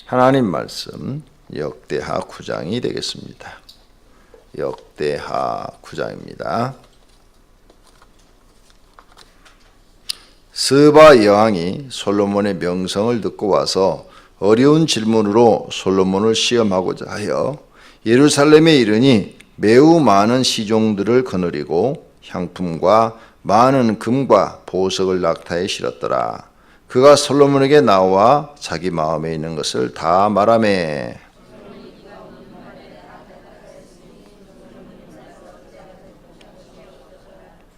하나님 말씀 역대하 9장이 되겠습니다. 역대하 9장입니다. 스바 여왕이 솔로몬의 명성을 듣고 와서 어려운 질문으로 솔로몬을 시험하고자 하여 예루살렘에 이르니 매우 많은 시종들을 거느리고 향품과 많은 금과 보석을 낙타에 실었더라. 그가 솔로몬에게 나와 자기 마음에 있는 것을 다 말하매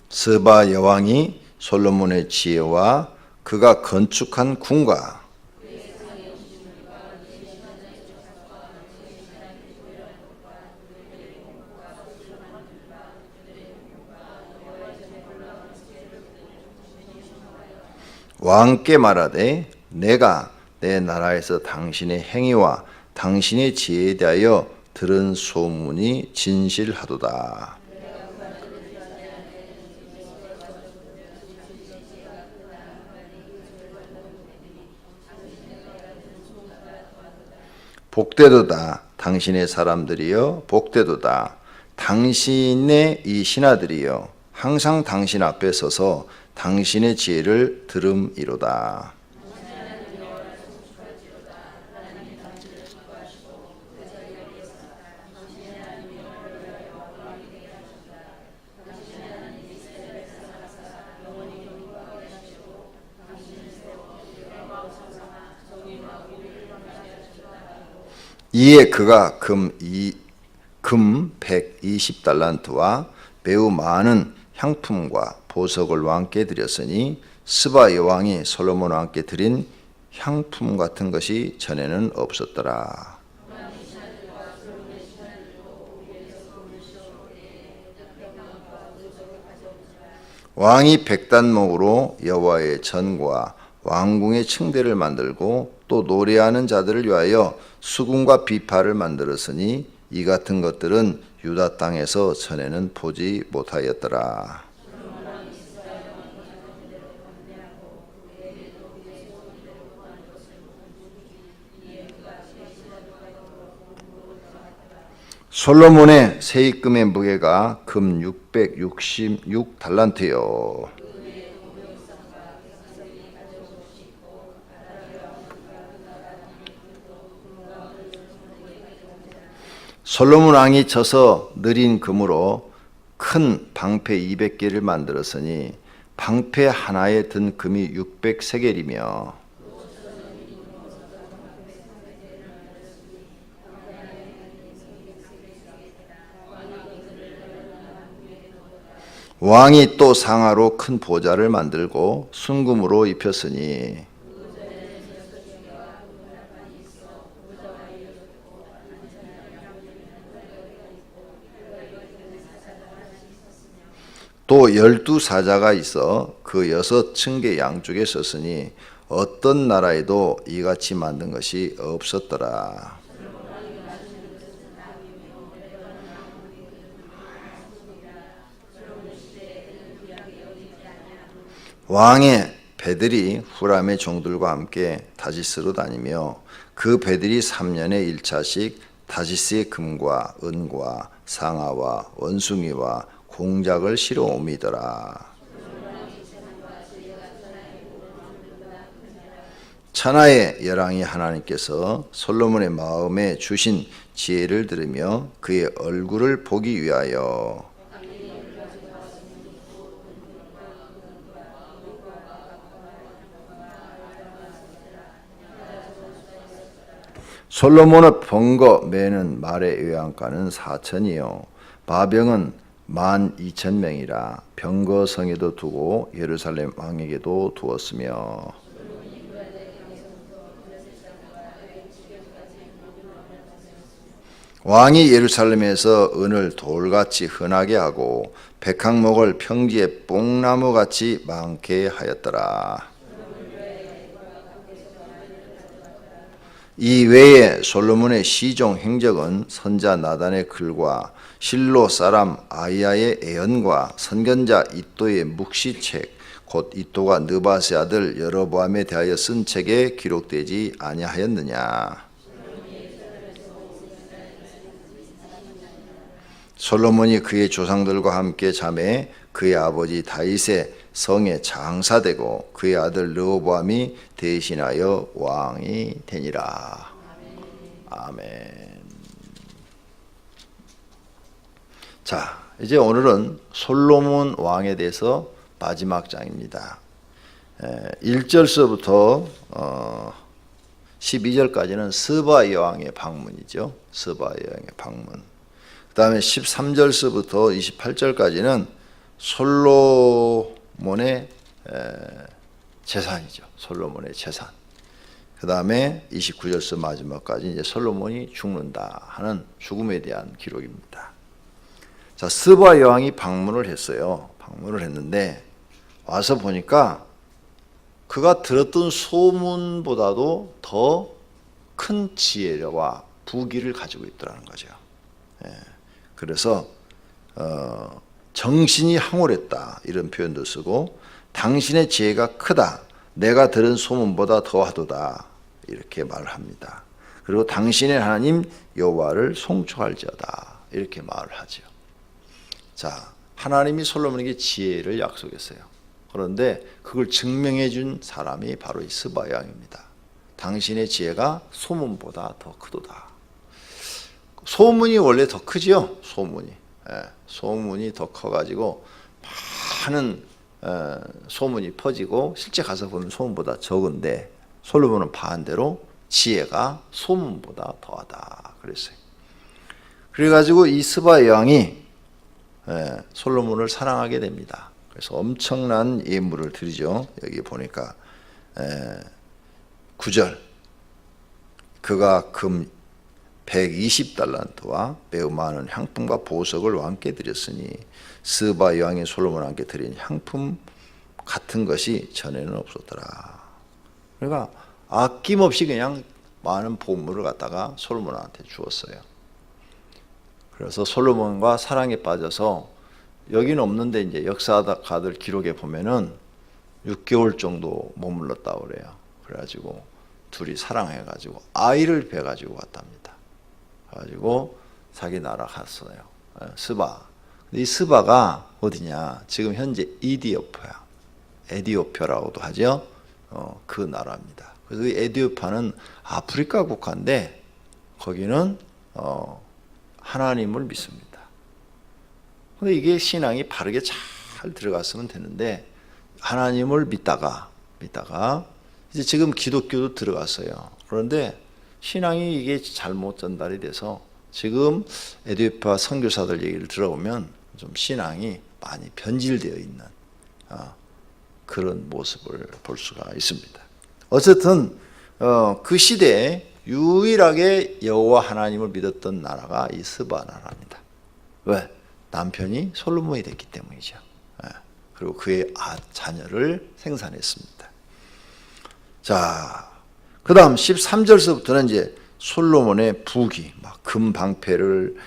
스바 여왕이 솔로몬의 지혜와 그가 건축한 궁과 왕께 말하되 내가 내 나라에서 당신의 행위와 당신의 지혜에 대하여 들은 소문이 진실하도다. 복되도다. 당신의 사람들이여 복되도다. 당신의 이 신하들이여 항상 당신 앞에 서서 당신의 지혜를 들음이로다. 이에 그가 금 120달란트와 매우 많은 향품과 보석을 왕께 드렸으니 스바 여왕이 솔로몬 왕께 드린 향품 같은 것이 전에는 없었더라. 왕이 백단목으로 여호와의 전과 왕궁의 층대를 만들고 또 노래하는 자들을 위하여 수금과 비파를 만들었으니 이 같은 것들은 유다 땅에서 전에는 보지 못하였더라. 솔로몬의 세입금의 무게가 금 666달란트요. 솔로몬 왕이 쳐서 느린 금으로 큰 방패 200개를 만들었으니 방패 하나에 든 금이 600세겔이며 왕이 또 상하로 큰 보좌를 만들고 순금으로 입혔으니 또 12사자가 있어 그 6층계 양쪽에 섰으니 어떤 나라에도 이같이 만든 것이 없었더라. 왕의 배들이 후람의 종들과 함께 다시스로 다니며 그 배들이 3년에 1차씩 다시스의 금과 은과 상아와 원숭이와 공작을 실어 옮이더라. 천하의 열왕이 하나님께서 솔로몬의 마음에 주신 지혜를 들으며 그의 얼굴을 보기 위하여 솔로몬의 번거 매는 말의 외양가는 4천이요 마병은 12,000명이라 병거성에도 두고 예루살렘 왕에게도 두었으며 왕이 예루살렘에서 은을 돌같이 흔하게 하고 백항목을 평지에 뽕나무같이 많게 하였더라. 이 외에 솔로몬의 시종 행적은 선자 나단의 글과 실로 사람 아이야의 애언과 선견자 이도의 묵시책 곧 이도가 느바세 아들 여로보암에 대하여 쓴 책에 기록되지 아니하였느냐. 솔로몬이 그의 조상들과 함께 잠에 그의 아버지 다윗의 성에 장사되고 그의 아들 르호보암이 대신하여 왕이 되니라. 아멘. 자, 이제 오늘은 솔로몬 왕에 대해서 마지막 장입니다. 1절서부터 12절까지는 스바 여왕의 방문이죠. 스바 여왕의 방문. 그 다음에 13절서부터 28절까지는 솔로몬의 재산이죠. 솔로몬의 재산. 그 다음에 29절서 마지막까지 이제 솔로몬이 죽는다 하는 죽음에 대한 기록입니다. 자, 스바 여왕이 방문을 했어요. 방문을 했는데 와서 보니까 그가 들었던 소문보다도 더 큰 지혜와 부귀를 가지고 있더라는 거죠. 그래서 정신이 황홀했다 이런 표현도 쓰고 당신의 지혜가 크다. 내가 들은 소문보다 더하도다 이렇게 말을 합니다. 그리고 당신의 하나님 여호와를 송축할지어다 이렇게 말을 하죠. 자, 하나님이 솔로몬에게 지혜를 약속했어요. 그런데 그걸 증명해 준 사람이 바로 이 스바 여왕입니다. 당신의 지혜가 소문보다 더 크도다. 소문이 원래 더 크지요. 소문이. 소문이 더 커가지고 많은 소문이 퍼지고 실제 가서 보면 소문보다 적은데 솔로몬은 반대로 지혜가 소문보다 더하다 그랬어요. 그래가지고 이 스바 여왕이 솔로몬을 사랑하게 됩니다. 그래서 엄청난 예물을 드리죠. 여기 보니까 9절 그가 금 120달란트와 매우 많은 향품과 보석을 왕께 드렸으니 스바 여왕이 솔로몬 왕께 드린 향품 같은 것이 전에는 없었더라. 그러니까 아낌없이 그냥 많은 보물을 갖다가 솔로몬한테 주었어요. 그래서 솔로몬과 사랑에 빠져서 여기는 없는데 이제 역사가들 기록에 보면은 6개월 정도 머물렀다고 그래요. 그래가지고 둘이 사랑해가지고 아이를 배가지고 왔답니다. 그래가지고 자기 나라 갔어요. 스바. 이 스바가 어디냐? 지금 현재 에디오피아라고도 하죠. 그 나라입니다. 그래서 이 에디오피아는 아프리카 국가인데 거기는 하나님을 믿습니다. 근데 이게 신앙이 바르게 잘 들어갔으면 되는데 하나님을 믿다가 이제 지금 기독교도 들어갔어요. 그런데 신앙이 이게 잘못 전달이 돼서 지금 에디오피아 선교사들 얘기를 들어보면 좀 신앙이 많이 변질되어 있는 그런 모습을 볼 수가 있습니다. 어쨌든 그 시대에 유일하게 여호와 하나님을 믿었던 나라가 이 스바 나라입니다. 왜? 남편이 솔로몬이 됐기 때문이죠. 그리고 그의 자녀를 생산했습니다. 자, 그 다음 13절서부터는 이제 솔로몬의 부귀, 막 금 방패를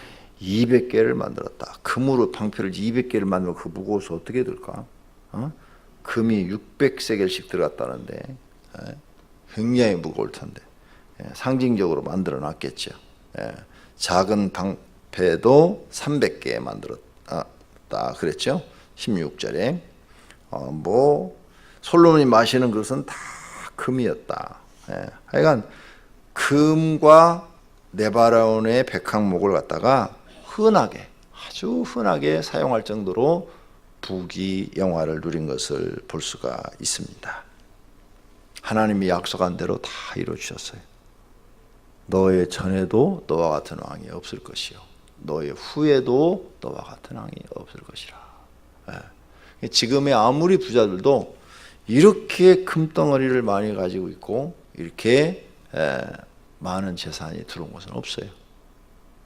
200개를 만들었다. 금으로 방패를 200개를 만들면 그 무거워서 어떻게 될까? 금이 600세겔씩 들어갔다는데 굉장히 무거울 텐데 상징적으로 만들어 놨겠죠. 작은 방패도 300개 만들었다 그랬죠. 16절에 솔로몬이 마시는 것은 다 금이었다. 하여간 금과 네바라온의 백항목을 갖다가 아주 흔하게 사용할 정도로 부귀 영화를 누린 것을 볼 수가 있습니다. 하나님이 약속한 대로 다 이루어 주셨어요. 너의 전에도 너와 같은 왕이 없을 것이요 너의 후에도 너와 같은 왕이 없을 것이라. 지금의 아무리 부자들도 이렇게 금덩어리를 많이 가지고 있고 이렇게 많은 재산이 들어온 것은 없어요.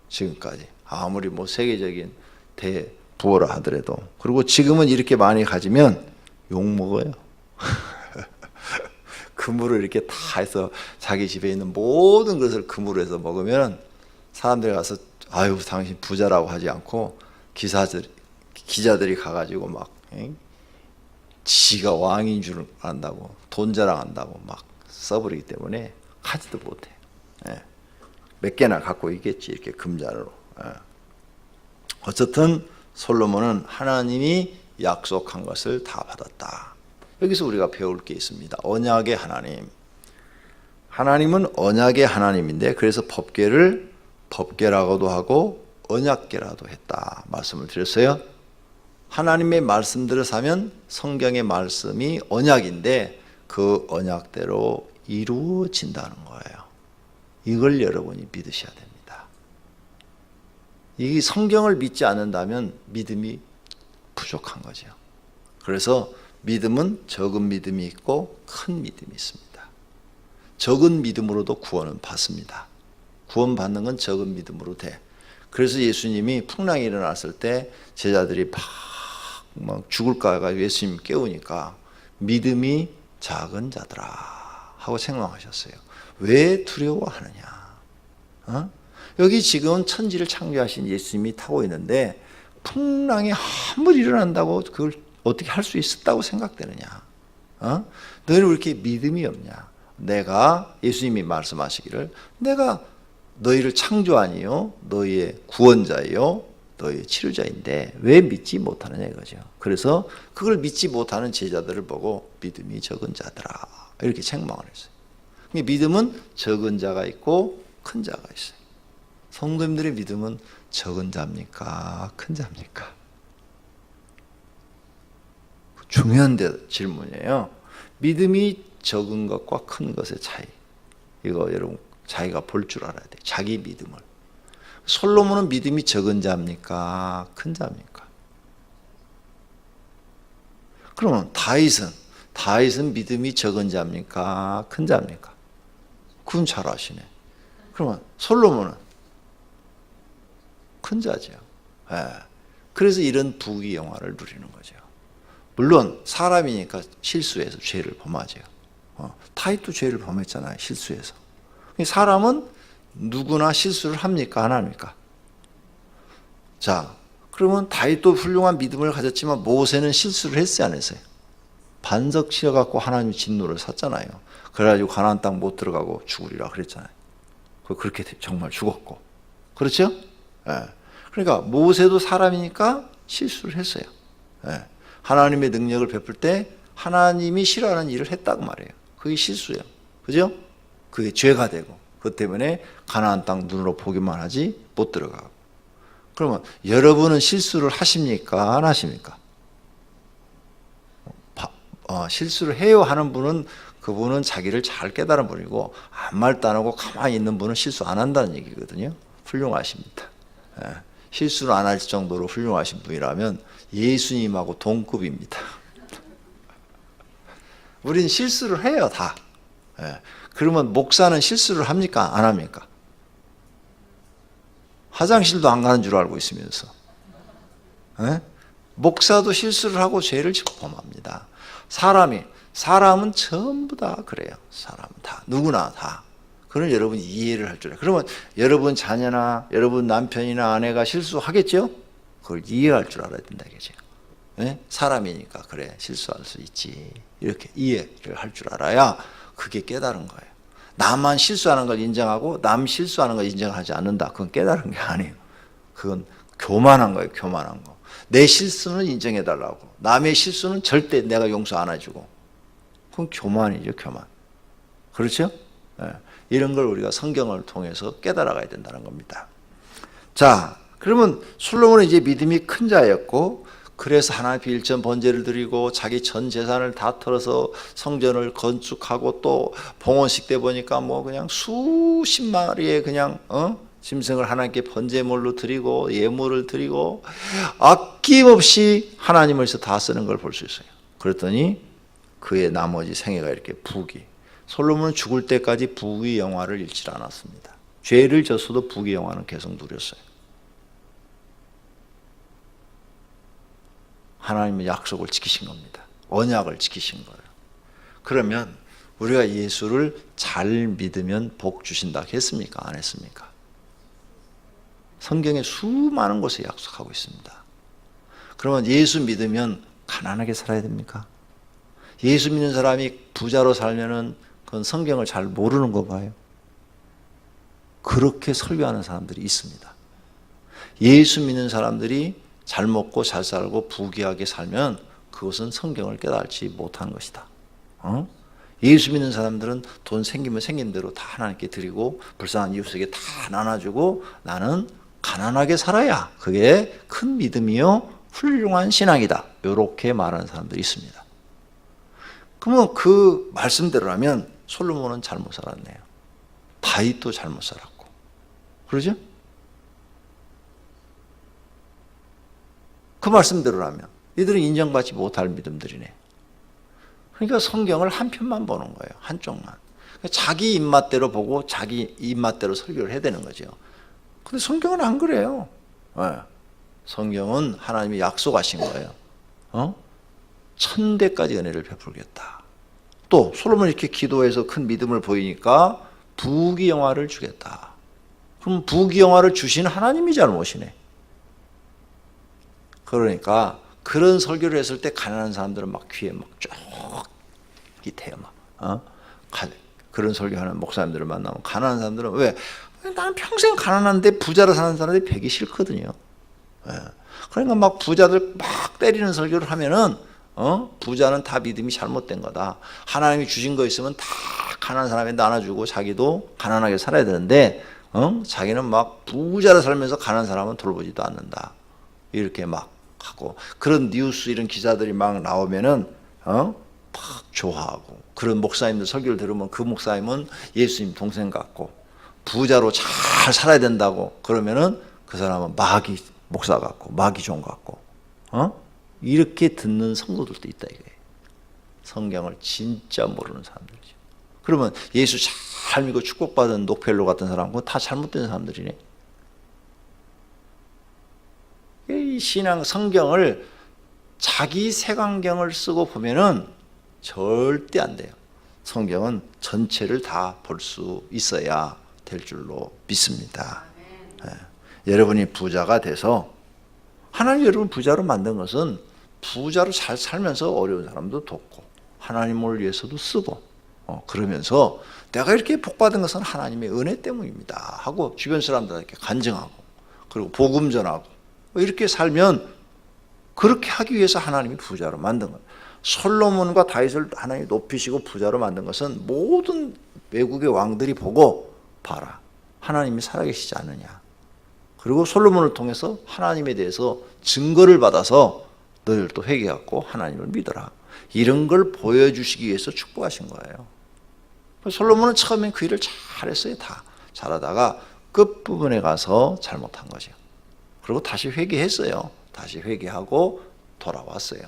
지금까지 아무리 세계적인 대부호라 하더라도. 그리고 지금은 이렇게 많이 가지면 욕먹어요. 금으로 이렇게 다 해서 자기 집에 있는 모든 것을 금으로 해서 먹으면 사람들이 가서 아유 당신 부자라고 하지 않고 기자들이 가가지고 막 지가 왕인 줄 안다고 돈 자랑한다고 막 써버리기 때문에 하지도 못해. 몇 개나 갖고 있겠지 이렇게 금잔으로. 어쨌든 솔로몬은 하나님이 약속한 것을 다 받았다. 여기서 우리가 배울 게 있습니다. 언약의 하나님. 하나님은 언약의 하나님인데 그래서 법궤를 법궤라고도 하고 언약궤라도 했다 말씀을 드렸어요. 하나님의 말씀대로 사면 성경의 말씀이 언약인데 그 언약대로 이루어진다는 거예요. 이걸 여러분이 믿으셔야 됩니다. 이 성경을 믿지 않는다면 믿음이 부족한 거죠. 그래서 믿음은 적은 믿음이 있고 큰 믿음이 있습니다. 적은 믿음으로도 구원은 받습니다. 구원받는 건 적은 믿음으로 돼. 그래서 예수님이 풍랑이 일어났을 때 제자들이 막 죽을까 해가지고 예수님 깨우니까 믿음이 작은 자들아 하고 책망하셨어요. 왜 두려워하느냐? 여기 지금 천지를 창조하신 예수님이 타고 있는데 풍랑이 한 번 일어난다고 그걸 어떻게 할 수 있었다고 생각되느냐? 너희는 왜 이렇게 믿음이 없냐? 내가 예수님이 말씀하시기를 내가 너희를 창조하니요 너희의 구원자요 너희의 치료자인데 왜 믿지 못하느냐 이거죠. 그래서 그걸 믿지 못하는 제자들을 보고 믿음이 적은 자들아 이렇게 책망을 했어요. 믿음은 적은 자가 있고 큰 자가 있어요. 성도님들의 믿음은 적은 자입니까? 큰 자입니까? 중요한 질문이에요. 믿음이 적은 것과 큰 것의 차이. 이거 여러분 자기가 볼 줄 알아야 돼. 자기 믿음을. 솔로몬은 믿음이 적은 자입니까? 큰 자입니까? 그러면 다윗은 믿음이 적은 자입니까? 큰 자입니까? 그건 잘 아시네. 그러면 솔로몬은 큰 자죠. 예. 그래서 이런 부귀영화를 누리는 거죠. 물론 사람이니까 실수해서 죄를 범하죠. 다윗도 죄를 범했잖아요. 실수해서. 사람은 누구나 실수를 합니까? 안 합니까? 자, 그러면 다윗도 훌륭한 믿음을 가졌지만 모세는 실수를 했어요? 안 했어요? 반석 치러갖고 하나님 진노를 샀잖아요. 그래가지고 가나안 땅 못 들어가고 죽으리라 그랬잖아요. 그렇게 정말 죽었고. 그렇죠? 예. 그러니까 모세도 사람이니까 실수를 했어요. 예. 하나님의 능력을 베풀 때 하나님이 싫어하는 일을 했다고 말해요. 그게 실수예요. 그죠? 그게 죄가 되고 그것 때문에 가나안 땅 눈으로 보기만 하지 못 들어가고. 그러면 여러분은 실수를 하십니까? 안 하십니까? 실수를 해요 하는 분은 그분은 자기를 잘 깨달은 분이고 아무 말도 안 하고 가만히 있는 분은 실수 안 한다는 얘기거든요. 훌륭하십니다. 예. 실수를 안 할 정도로 훌륭하신 분이라면 예수님하고 동급입니다. 우린 실수를 해요, 다. 예. 그러면 목사는 실수를 합니까? 안 합니까? 화장실도 안 가는 줄 알고 있으면서. 예? 목사도 실수를 하고 죄를 범합니다. 사람은 전부 다 그래요. 사람은 다. 누구나 다. 그걸 여러분이 이해를 할 줄 알아요. 그러면 여러분 자녀나 여러분 남편이나 아내가 실수하겠죠? 그걸 이해할 줄 알아야 된다 이거죠. 네? 사람이니까 그래 실수할 수 있지. 이렇게 이해를 할 줄 알아야 그게 깨달은 거예요. 나만 실수하는 걸 인정하고 남 실수하는 걸 인정하지 않는다. 그건 깨달은 게 아니에요. 그건 교만한 거예요. 교만한 거. 내 실수는 인정해달라고. 남의 실수는 절대 내가 용서 안 해주고. 그건 교만이죠. 교만. 그렇죠? 네. 이런 걸 우리가 성경을 통해서 깨달아가야 된다는 겁니다. 자, 그러면 솔로몬은 이제 믿음이 큰 자였고 그래서 하나님 앞에 일전 번제를 드리고 자기 전 재산을 다 털어서 성전을 건축하고 또 봉헌식 때 보니까 뭐 그냥 수십 마리의 그냥 짐승을 하나님께 번제물로 드리고 예물을 드리고 아낌없이 하나님을 위해서 다 쓰는 걸 볼 수 있어요. 그랬더니 그의 나머지 생애가 이렇게 솔로몬은 죽을 때까지 부귀 영화를 잃지 않았습니다. 죄를 졌어도 부귀 영화는 계속 누렸어요. 하나님의 약속을 지키신 겁니다. 언약을 지키신 거예요. 그러면 우리가 예수를 잘 믿으면 복 주신다 했습니까? 안 했습니까? 성경에 수많은 곳에 약속하고 있습니다. 그러면 예수 믿으면 가난하게 살아야 됩니까? 예수 믿는 사람이 부자로 살면은 그건 성경을 잘 모르는 건가요? 그렇게 설교하는 사람들이 있습니다. 예수 믿는 사람들이 잘 먹고 잘 살고 부귀하게 살면 그것은 성경을 깨달지 못한 것이다. 예수 믿는 사람들은 돈 생기면 생긴 대로 다 하나님께 드리고 불쌍한 이웃에게 다 나눠주고 나는 가난하게 살아야 그게 큰 믿음이요 훌륭한 신앙이다. 이렇게 말하는 사람들이 있습니다. 그러면 그 말씀대로라면 솔로몬은 잘못 살았네요. 다윗도 잘못 살았고. 그러죠? 그 말씀대로라면 이들은 인정받지 못할 믿음들이네. 그러니까 성경을 한 편만 보는 거예요. 한쪽만. 자기 입맛대로 보고 자기 입맛대로 설교를 해야 되는 거죠. 근데 성경은 안 그래요. 네. 성경은 하나님이 약속하신 거예요. 1000대까지 은혜를 베풀겠다. 또 솔로몬이 이렇게 기도해서 큰 믿음을 보이니까 부귀영화를 주겠다. 그럼 부귀영화를 주신 하나님이 잘못이네. 그러니까 그런 설교를 했을 때 가난한 사람들은 막 귀에 막 쫄깃해요. 그런 설교하는 목사님들을 만나면 가난한 사람들은 왜? 나는 평생 가난한데 부자로 사는 사람들이 뵈기 싫거든요. 그러니까 막 부자들 막 때리는 설교를 하면은 부자는 다 믿음이 잘못된 거다. 하나님이 주신 거 있으면 다 가난한 사람한테 나눠주고 자기도 가난하게 살아야 되는데 자기는 막 부자로 살면서 가난한 사람은 돌보지도 않는다. 이렇게 막 하고 그런 뉴스 이런 기사들이 막 나오면은 막 좋아하고 그런 목사님들 설교를 들으면 그 목사님은 예수님 동생 같고 부자로 잘 살아야 된다고 그러면은 그 사람은 마귀 목사 같고 마귀 종 같고 이렇게 듣는 성도들도 있다 이거예요. 성경을 진짜 모르는 사람들이죠. 그러면 예수 잘 믿고 축복받은 녹펠로 같은 사람은 다 잘못된 사람들이네. 이 신앙 성경을 자기 색안경을 쓰고 보면은 절대 안 돼요. 성경은 전체를 다 볼 수 있어야 될 줄로 믿습니다. 여러분이 부자가 돼서 하나님 여러분 부자로 만든 것은 부자로 잘 살면서 어려운 사람도 돕고 하나님을 위해서도 쓰고 그러면서 내가 이렇게 복받은 것은 하나님의 은혜 때문입니다 하고 주변 사람들에게 간증하고 그리고 복음 전하고 이렇게 살면 그렇게 하기 위해서 하나님이 부자로 만든 거예요. 솔로몬과 다윗을 하나님이 높이시고 부자로 만든 것은 모든 외국의 왕들이 보고 봐라. 하나님이 살아계시지 않느냐. 그리고 솔로몬을 통해서 하나님에 대해서 증거를 받아서 너희들도 회개하고 하나님을 믿어라. 이런 걸 보여주시기 위해서 축복하신 거예요. 솔로몬은 처음엔 그 일을 잘했어요. 다 잘하다가 끝부분에 가서 잘못한 거죠. 그리고 다시 회개했어요. 다시 회개하고 돌아왔어요.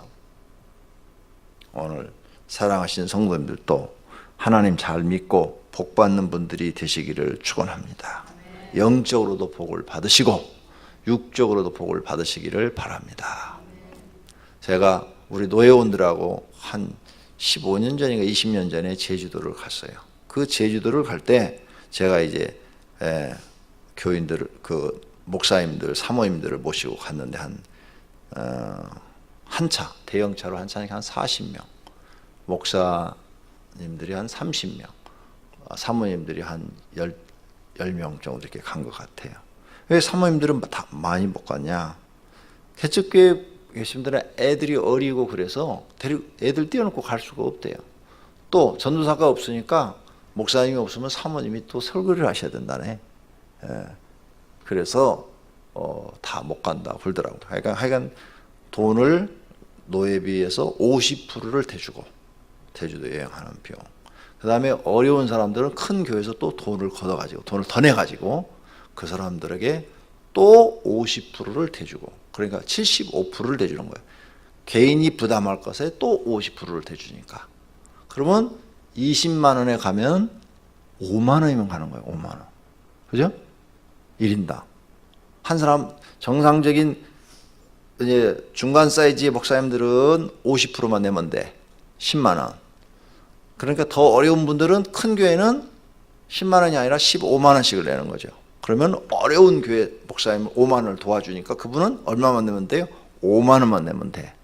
오늘 사랑하시는 성도님들도 하나님 잘 믿고 복 받는 분들이 되시기를 축원합니다. 영적으로도 복을 받으시고 육적으로도 복을 받으시기를 바랍니다. 제가 우리 노예원들하고 한 15년 전인가 20년 전에 제주도를 갔어요. 그 제주도를 갈 때 제가 이제 교인들 그 목사님들 사모님들을 모시고 갔는데 한 차 대형차로 한 차에 한 40명 목사님들이 한 30명 사모님들이 한 10명 정도 이렇게 간 것 같아요. 왜 사모님들은 다 많이 못 갔냐? 개척교회 계신 분들은 애들이 어리고 그래서 애들 띄워놓고 갈 수가 없대요. 또 전도사가 없으니까 목사님이 없으면 사모님이 또 설교를 하셔야 된다네. 그래서 다 못 간다 그러더라고요. 하여간 돈을 노예비에서 50%를 대주고 제주도 여행하는 비용. 그 다음에 어려운 사람들은 큰 교회에서 또 돈을 걷어가지고 돈을 더 내가지고 그 사람들에게 또 50%를 대주고 그러니까 75%를 대주는 거예요. 개인이 부담할 것에 또 50%를 대주니까 그러면 20만 원에 가면 5만 원이면 가는 거예요. 5만 원. 그죠? 1인당. 한 사람 정상적인 이제 중간 사이즈의 목사님들은 50%만 내면 돼. 10만 원. 그러니까 더 어려운 분들은 큰 교회는 10만 원이 아니라 15만 원씩을 내는 거죠. 그러면 어려운 교회 목사님 5만 원을 도와주니까 그분은 얼마만 내면 돼요? 5만 원만 내면 돼.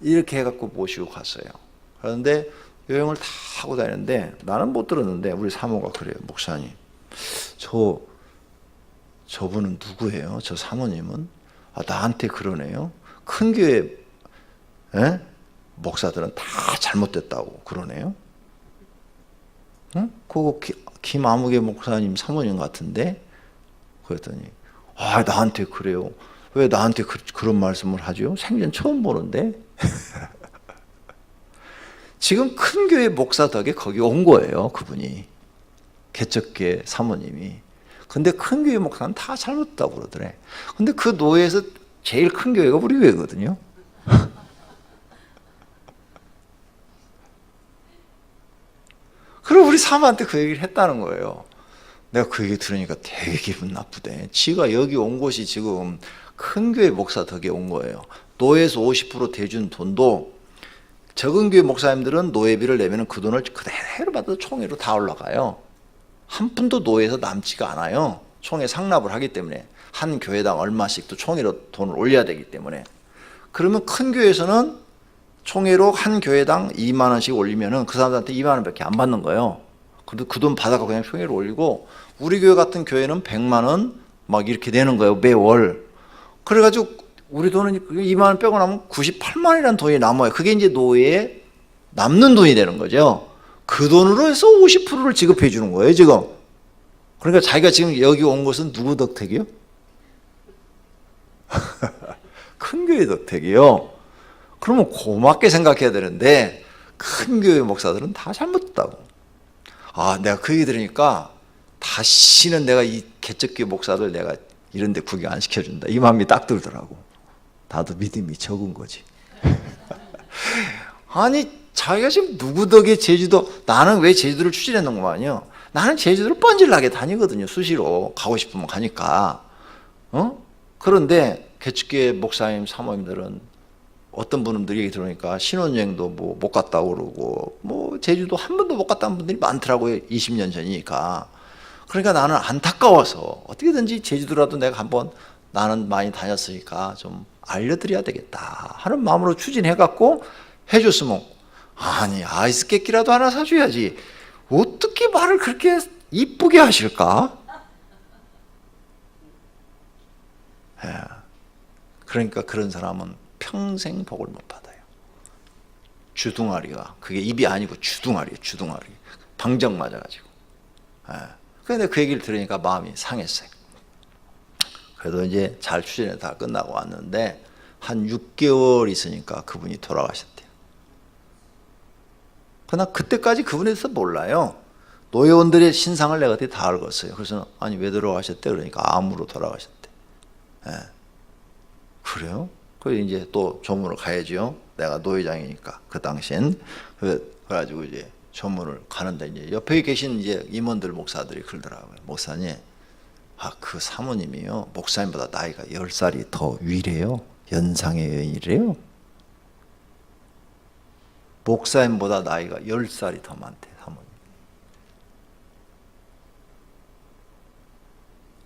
이렇게 해갖고 모시고 갔어요. 그런데 여행을 다 하고 다니는데 나는 못 들었는데 우리 사모가 그래요. 목사님, 저 저분은 누구예요? 저 사모님은? 아, 나한테 그러네요. 큰 교회 목사들은 다 잘못됐다고 그러네요. 응? 그거 김아무개 목사님 사모님 같은데? 그랬더니 아, 나한테 그래요. 왜 나한테 그런 말씀을 하죠? 생전 처음 보는데. 지금 큰 교회 목사 덕에 거기 온 거예요, 그분이. 개척교회 사모님이. 근데 큰 교회 목사는 다 잘못했다고 그러더래. 근데 그 노예에서 제일 큰 교회가 우리 교회거든요. 그리고 우리 사모한테 그 얘기를 했다는 거예요. 내가 그 얘기 들으니까 되게 기분 나쁘대. 지가 여기 온 곳이 지금 큰 교회 목사 덕에 온 거예요. 노예에서 50% 대준 돈도 적은 교회 목사님들은 노예비를 내면 그 돈을 그대로 받아서 총회로 다 올라가요. 한 푼도 노예에서 남지가 않아요. 총회 상납을 하기 때문에. 한 교회당 얼마씩 또 총회로 돈을 올려야 되기 때문에. 그러면 큰 교회에서는 총회로 한 교회당 2만 원씩 올리면은 그 사람들한테 2만 원밖에 안 받는 거예요. 그래도 그 돈 받아가 그냥 총회로 올리고, 우리 교회 같은 교회는 100만 원 막 이렇게 되는 거예요, 매월. 그래가지고 우리 돈은 2만 원 빼고 나면 98만 원이라는 돈이 남아요. 그게 이제 노예에 남는 돈이 되는 거죠. 그 돈으로 해서 50%를 지급해 주는 거예요, 지금. 그러니까 자기가 지금 여기 온 것은 누구 덕택이요? 큰 교회 덕택이요. 그러면 고맙게 생각해야 되는데 큰 교회 목사들은 다 잘못했다고. 아, 내가 그 얘기 들으니까 다시는 내가 이 개척교회 목사들 내가 이런 데 구경 안 시켜준다, 이 마음이 딱 들더라고. 나도 믿음이 적은 거지. 아니, 자기가 지금 누구 덕에 제주도, 나는 왜 제주도를 추진했는 거 아니에요? 나는 제주도를 뻔질나게 다니거든요. 수시로 가고 싶으면 가니까. 그런데 개척교회 목사님 사모님들은 어떤 분들이 얘기 들으니까 신혼여행도 뭐 못 갔다고 그러고, 뭐 제주도 한 번도 못 갔다는 분들이 많더라고요. 20년 전이니까. 그러니까 나는 안타까워서 어떻게든지 제주도라도 내가 한번, 나는 많이 다녔으니까 좀 알려드려야 되겠다 하는 마음으로 추진해갖고 해줬으면, 아니 아이스 깨끼라도 하나 사줘야지 어떻게 말을 그렇게 이쁘게 하실까? 예. 그러니까 그런 사람은 평생 복을 못 받아요. 주둥아리가, 그게 입이 아니고 주둥아리예요. 주둥아리. 방정 맞아가지고. 예. 그런데 그 얘기를 들으니까 마음이 상했어요. 그래도 이제 잘 추진해 다 끝나고 왔는데 한 6개월 있으니까 그분이 돌아가셨대요. 그러나 그때까지 그분에 대해서 몰라요. 노예원들의 신상을 내가 그때 다 읽었어요. 그래서 아니 왜 돌아가셨대? 그러니까 암으로 돌아가셨대. 예. 그래요? 그래서 이제 또 조문을 가야죠. 내가 노회장이니까 그 당시엔. 그래가지고 이제 조문을 가는데 이제 옆에 계신 이제 임원들 목사들이 그러더라고요. 목사님, 아, 그 사모님이요, 목사님보다 나이가 10살이 더 위래요. 연상의 여인이래요. 목사님보다 나이가 10살이 더 많대, 사모님.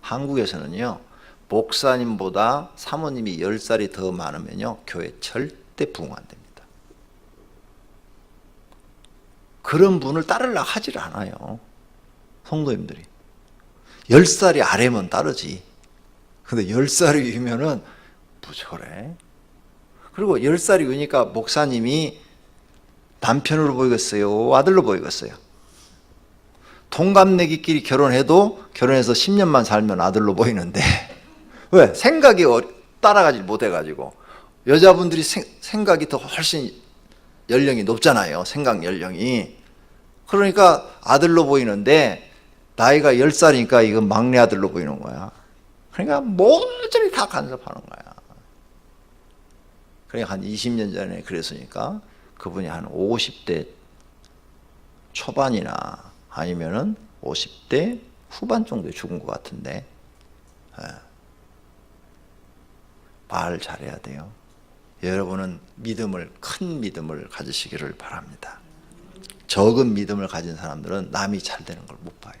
한국에서는요, 목사님보다 사모님이 10살이 더 많으면요, 교회 절대 부흥 안 됩니다. 그런 분을 따르려고 하질 않아요, 성도님들이. 10살이 아래면 따르지. 근데 10살이 위면은 무조래. 그리고 10살이 위니까 목사님이 남편으로 보이겠어요? 아들로 보이겠어요? 동갑내기끼리 결혼해도 결혼해서 10년만 살면 아들로 보이는데 왜? 생각이 따라가지 못해가지고. 여자분들이 생각이 더 훨씬 연령이 높잖아요. 생각 연령이. 그러니까 아들로 보이는데 나이가 10살이니까 이건 막내 아들로 보이는 거야. 그러니까 모조리 다 간섭하는 거야. 그러니까 한 20년 전에 그랬으니까 그분이 한 50대 초반이나 아니면은 50대 후반 정도에 죽은 것 같은데, 말 잘해야 돼요. 여러분은 큰 믿음을 가지시기를 바랍니다. 적은 믿음을 가진 사람들은 남이 잘 되는 걸 못 봐요.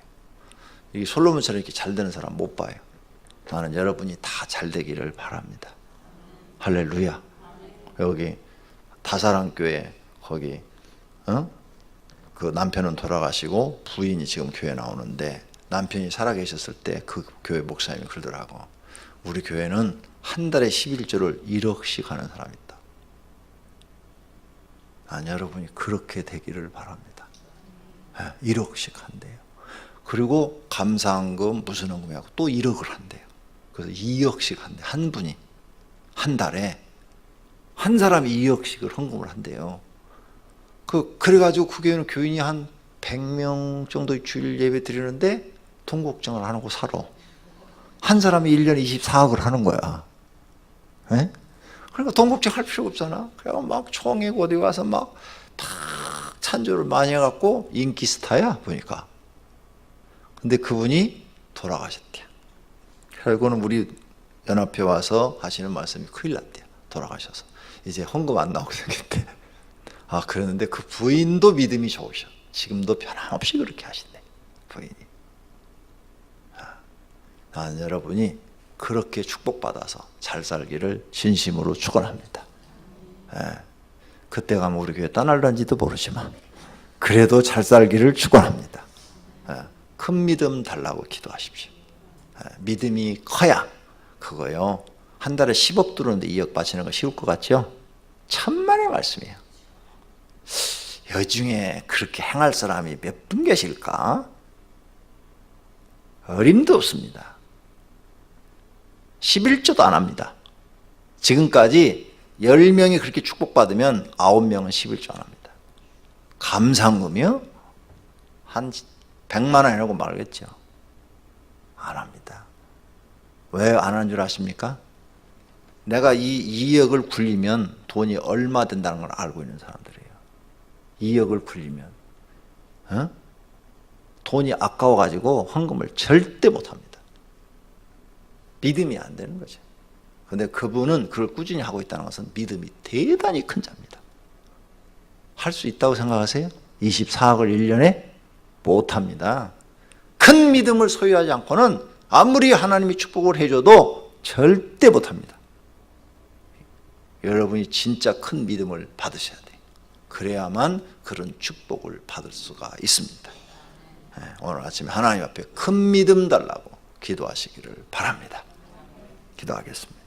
이 솔로몬처럼 이렇게 잘 되는 사람 못 봐요. 나는 여러분이 다 잘 되기를 바랍니다. 할렐루야. 여기 다사랑교회 거기 그 남편은 돌아가시고 부인이 지금 교회 나오는데 남편이 살아계셨을 때 그 교회 목사님이 그러더라고. 우리 교회는 한 달에 11조를 1억씩 하는 사람이 있다. 난 여러분이 그렇게 되기를 바랍니다. 1억씩 한대요. 그리고 감사한금 무슨 헌금하고 또 1억을 한대요. 그래서 2억씩 한대. 한 분이 한 달에 한 사람이 2억씩을 헌금을 한대요. 그래가지고 그 교회는 교인이 한 100명 정도 주일 예배 드리는데 돈 걱정을 안 하고 살아. 한 사람이 1년에 24억을 하는 거야. 에? 그러니까 돈 걱정할 필요가 없잖아. 그래서 막 총회고 어디 가서 막 찬조를 많이 해갖고 인기 스타야 보니까. 근데 그분이 돌아가셨대요. 결국은 우리 연합회 와서 하시는 말씀이 큰일 났대요. 돌아가셔서 이제 헌금 안 나오게 생겼대. 그랬는데 그 부인도 믿음이 좋으셔. 지금도 변함없이 그렇게 하신대. 부인이. 나는 여러분이 그렇게 축복받아서 잘 살기를 진심으로 축원합니다. 그때 가면 우리 교회 떠날런지도 모르지만 그래도 잘 살기를 축원합니다. 큰 믿음 달라고 기도하십시오. 믿음이 커야 그거요. 한 달에 10억 들어오는데 2억 바치는 거 쉬울 것 같죠? 천만의 말씀이에요. 여중에 그렇게 행할 사람이 몇 분 계실까? 어림도 없습니다. 11조도 안 합니다. 지금까지 10명이 그렇게 축복받으면 9명은 11조 안 합니다. 감상금이요? 한 100만 원 해놓고 말겠죠. 안 합니다. 왜 안 하는 줄 아십니까? 내가 이 2억을 굴리면 돈이 얼마 된다는 걸 알고 있는 사람들이에요. 2억을 굴리면 돈이 아까워가지고 헌금을 절대 못합니다. 믿음이 안 되는 거죠. 그런데 그분은 그걸 꾸준히 하고 있다는 것은 믿음이 대단히 큰 자입니다. 할 수 있다고 생각하세요? 24억을 1년에 못합니다. 큰 믿음을 소유하지 않고는 아무리 하나님이 축복을 해줘도 절대 못합니다. 여러분이 진짜 큰 믿음을 받으셔야 돼요. 그래야만 그런 축복을 받을 수가 있습니다. 오늘 아침에 하나님 앞에 큰 믿음 달라고 기도하시기를 바랍니다. 기도하겠습니다.